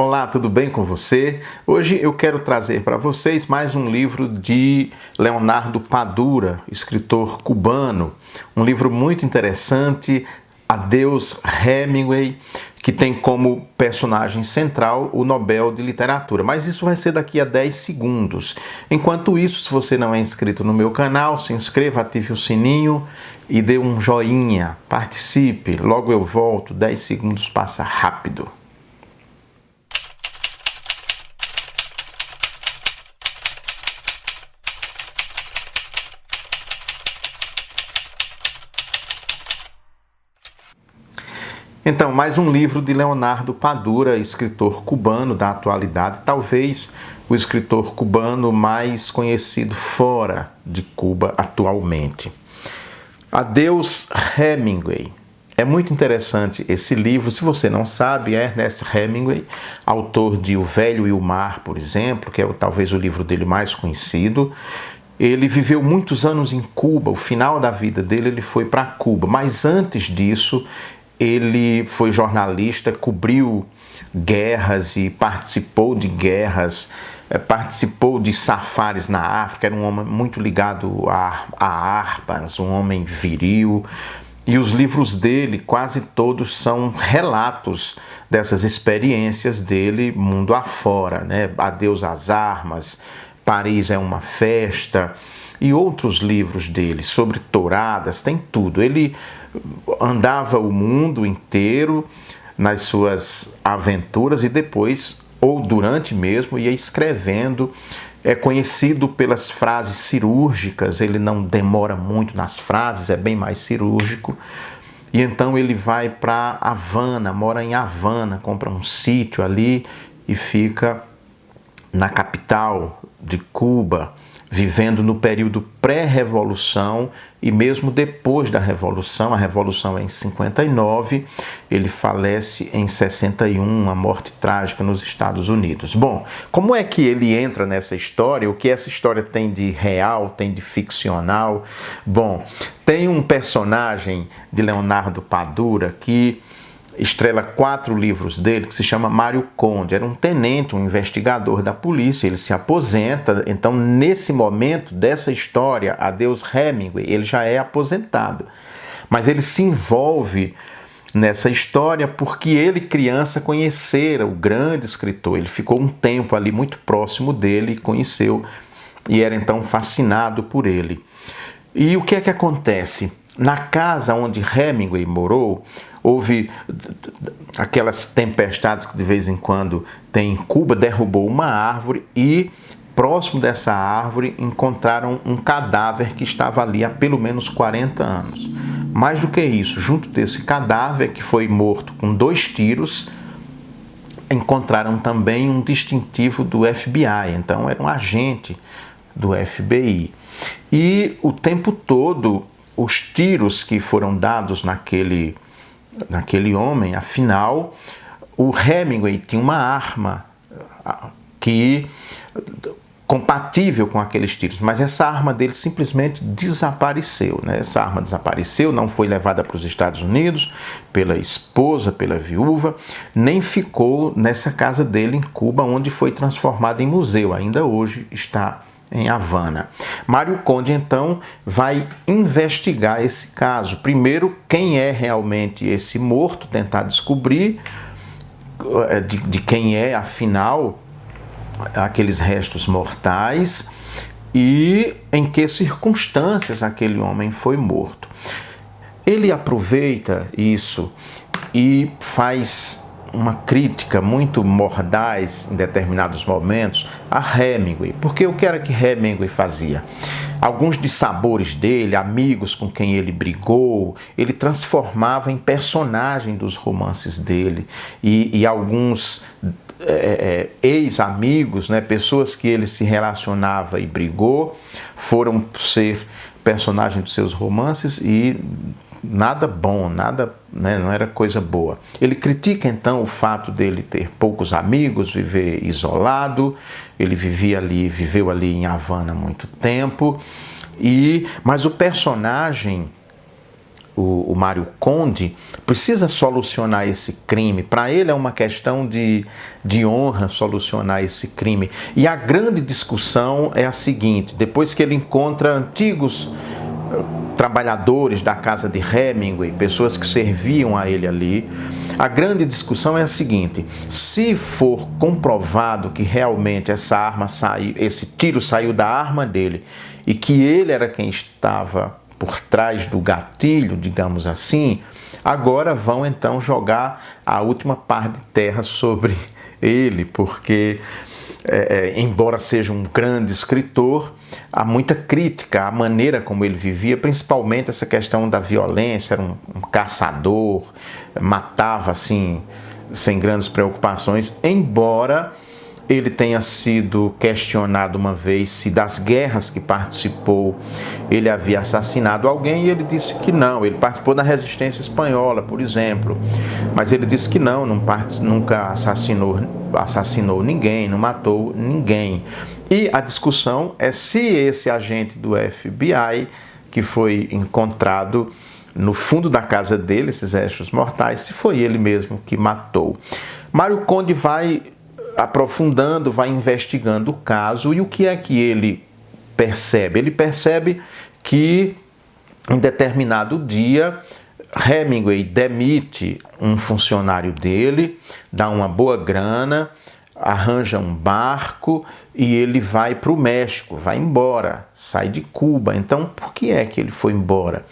Olá, tudo bem com você? Hoje eu quero trazer para vocês mais um livro de Leonardo Padura, escritor cubano. Um livro muito interessante, Adeus Hemingway, que tem como personagem central o Nobel de Literatura. Mas isso vai ser daqui a 10 segundos. Enquanto isso, se você não é inscrito no meu canal, se inscreva, ative o sininho e dê um joinha, participe. Logo eu volto, 10 segundos passa rápido. Então, mais um livro de Leonardo Padura, escritor cubano da atualidade, talvez o escritor cubano mais conhecido fora de Cuba atualmente. Adeus Hemingway. É muito interessante esse livro. Se você não sabe, Ernest Hemingway, autor de O Velho e o Mar, por exemplo, que é talvez o livro dele mais conhecido. Ele viveu muitos anos em Cuba, o final da vida dele ele foi para Cuba, mas antes disso ele foi jornalista, cobriu guerras e participou de guerras, participou de safaris na África, era um homem muito ligado a harpas, um homem viril. E os livros dele, quase todos, são relatos dessas experiências dele mundo afora, né? Adeus às armas, Paris é uma festa, e outros livros dele sobre touradas, tem tudo. Ele andava o mundo inteiro nas suas aventuras e depois, ou durante mesmo, ia escrevendo. É conhecido pelas frases cirúrgicas, ele não demora muito nas frases, é bem mais cirúrgico. E então ele vai para Havana, mora em Havana, compra um sítio ali e fica na capital de Cuba, vivendo no período pré-revolução e mesmo depois da revolução. A revolução é em 59, ele falece em 61, uma morte trágica nos Estados Unidos. Bom, como é que ele entra nessa história? O que essa história tem de real, tem de ficcional? Bom, tem um personagem de Leonardo Padura que estrela 4 livros dele, que se chama Mário Conde. Era um tenente, um investigador da polícia, ele se aposenta. Então, nesse momento dessa história, Adeus Hemingway, ele já é aposentado. Mas ele se envolve nessa história porque ele, criança, conhecera o grande escritor. Ele ficou um tempo ali muito próximo dele, conheceu e era então fascinado por ele. E o que é que acontece? Na casa onde Hemingway morou, houve aquelas tempestades que de vez em quando tem em Cuba, derrubou uma árvore e próximo dessa árvore encontraram um cadáver que estava ali há pelo menos 40 anos. Mais do que isso, junto desse cadáver, que foi morto com 2 tiros, encontraram também um distintivo do FBI, então era um agente do FBI. E o tempo todo, os tiros que foram dados naquele homem, afinal, o Hemingway tinha uma arma compatível com aqueles tiros, mas essa arma dele simplesmente desapareceu, né? Essa arma desapareceu, não foi levada para os Estados Unidos pela esposa, pela viúva, nem ficou nessa casa dele em Cuba, onde foi transformada em museu, ainda hoje está em Havana. Mário Conde, então, vai investigar esse caso. Primeiro, quem é realmente esse morto, tentar descobrir de quem é, afinal, aqueles restos mortais e em que circunstâncias aquele homem foi morto. Ele aproveita isso e faz uma crítica muito mordaz em determinados momentos a Hemingway. Porque o que era que Hemingway fazia? Alguns dissabores dele, amigos com quem ele brigou, ele transformava em personagem dos romances dele. E alguns ex-amigos, né, pessoas que ele se relacionava e brigou, foram ser personagem dos seus romances e nada bom, nada, né, não era coisa boa. Ele critica então o fato dele ter poucos amigos, viver isolado. Ele viveu ali em Havana há muito tempo. Mas o personagem o Mário Conde precisa solucionar esse crime. Para ele é uma questão de honra solucionar esse crime. E a grande discussão é a seguinte: depois que ele encontra antigos trabalhadores da casa de Hemingway, pessoas que serviam a ele ali, a grande discussão é a seguinte: se for comprovado que realmente esse tiro saiu da arma dele e que ele era quem estava por trás do gatilho, digamos assim, agora vão então jogar a última par de terra sobre ele, porque embora seja um grande escritor, há muita crítica à maneira como ele vivia, principalmente essa questão da violência. Era um caçador, matava assim sem grandes preocupações, embora ele tenha sido questionado uma vez se das guerras que participou ele havia assassinado alguém, e ele disse que não. Ele participou da resistência espanhola, por exemplo, mas ele disse que nunca assassinou ninguém, não matou ninguém. E a discussão é se esse agente do FBI, que foi encontrado no fundo da casa dele, esses restos mortais, se foi ele mesmo que matou. Mário Conde vai aprofundando, vai investigando o caso, e o que é que ele percebe? Ele percebe que em determinado dia Hemingway demite um funcionário dele, dá uma boa grana, arranja um barco e ele vai para o México, vai embora, sai de Cuba. Então, por que é que ele foi embora?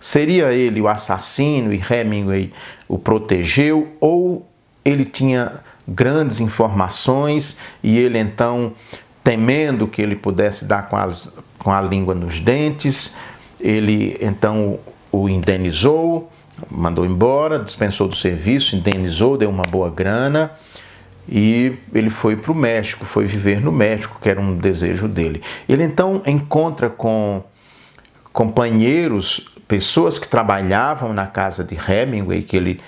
Seria ele o assassino e Hemingway o protegeu, ou ele tinha grandes informações e ele então, temendo que ele pudesse dar com a língua nos dentes, ele então o indenizou, mandou embora, dispensou do serviço, indenizou, deu uma boa grana e ele foi para o México, foi viver no México, que era um desejo dele. Ele então encontra com companheiros, pessoas que trabalhavam na casa de Hemingway, que ele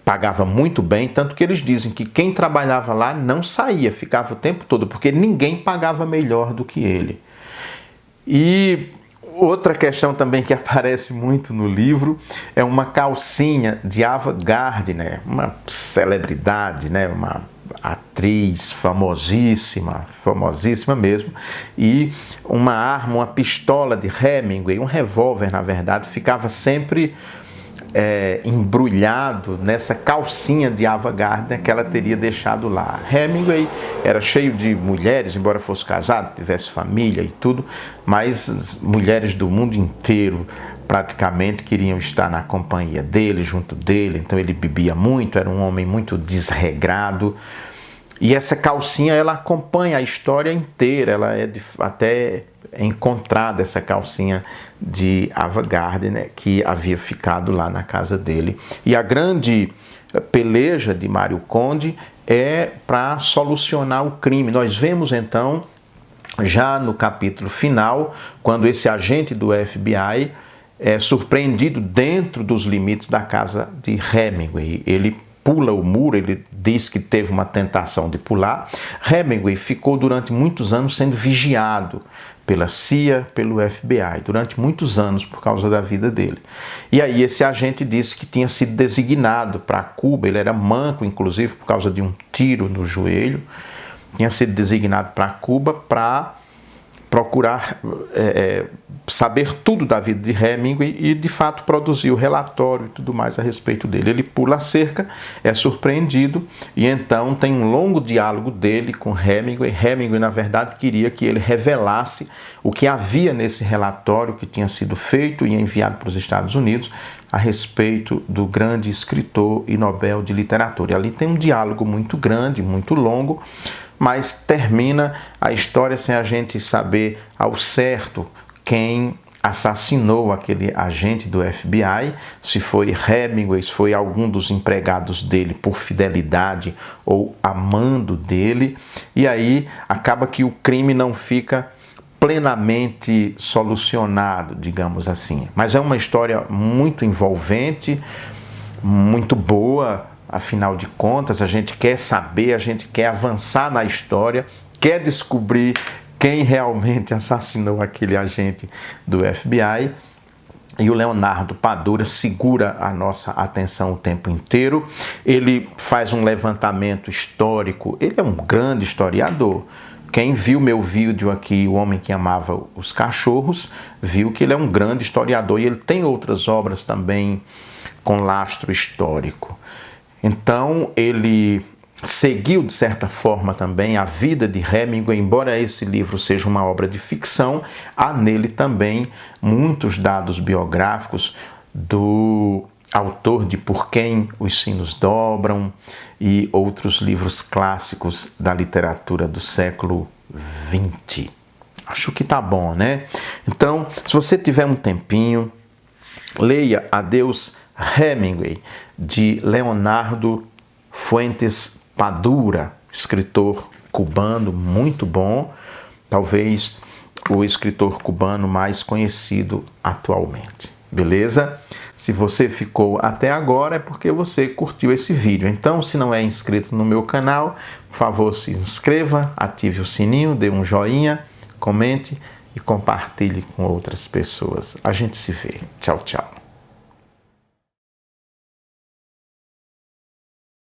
pagava muito bem, tanto que eles dizem que quem trabalhava lá não saía, ficava o tempo todo, porque ninguém pagava melhor do que ele. E outra questão também que aparece muito no livro é uma calcinha de Ava Gardner, uma celebridade, né? Uma atriz famosíssima mesmo, e uma arma, uma pistola de Hemingway, um revólver na verdade, ficava sempre embrulhado nessa calcinha de Ava Gardner que ela teria deixado lá. Hemingway era cheio de mulheres, embora fosse casado, tivesse família e tudo, mas mulheres do mundo inteiro praticamente queriam estar na companhia dele, junto dele. Então ele bebia muito, era um homem muito desregrado. E essa calcinha, ela acompanha a história inteira, ela é até encontrada, essa calcinha de Ava Gardner, que havia ficado lá na casa dele. E a grande peleja de Mário Conde é para solucionar o crime. Nós vemos então, já no capítulo final, quando esse agente do FBI é surpreendido dentro dos limites da casa de Hemingway. Ele pula o muro, ele diz que teve uma tentação de pular. Hemingway ficou durante muitos anos sendo vigiado pela CIA, pelo FBI, durante muitos anos por causa da vida dele. E aí esse agente disse que tinha sido designado para Cuba, ele era manco, inclusive, por causa de um tiro no joelho, tinha sido designado para Cuba para procurar saber tudo da vida de Hemingway e, de fato, produzir o relatório e tudo mais a respeito dele. Ele pula a cerca, é surpreendido e, então, tem um longo diálogo dele com Hemingway. Hemingway, na verdade, queria que ele revelasse o que havia nesse relatório que tinha sido feito e enviado para os Estados Unidos a respeito do grande escritor e Nobel de Literatura. E ali tem um diálogo muito grande, muito longo, mas termina a história sem a gente saber ao certo quem assassinou aquele agente do FBI, se foi Hemingway, se foi algum dos empregados dele por fidelidade ou amando dele, e aí acaba que o crime não fica plenamente solucionado, digamos assim. Mas é uma história muito envolvente, muito boa. Afinal de contas, a gente quer saber, a gente quer avançar na história, quer descobrir quem realmente assassinou aquele agente do FBI. E o Leonardo Padura segura a nossa atenção o tempo inteiro. Ele faz um levantamento histórico. Ele é um grande historiador. Quem viu meu vídeo aqui, O Homem que Amava os Cachorros, viu que ele é um grande historiador. E ele tem outras obras também com lastro histórico. Então, ele seguiu, de certa forma, também a vida de Hemingway. Embora esse livro seja uma obra de ficção, há nele também muitos dados biográficos do autor de Por Quem os Sinos Dobram e outros livros clássicos da literatura do século XX. Acho que tá bom, né? Então, se você tiver um tempinho, leia Adeus Hemingway, de Leonardo Fuentes Padura, escritor cubano muito bom, talvez o escritor cubano mais conhecido atualmente. Beleza? Se você ficou até agora é porque você curtiu esse vídeo. Então, se não é inscrito no meu canal, por favor, se inscreva, ative o sininho, dê um joinha, comente e compartilhe com outras pessoas. A gente se vê. Tchau, tchau.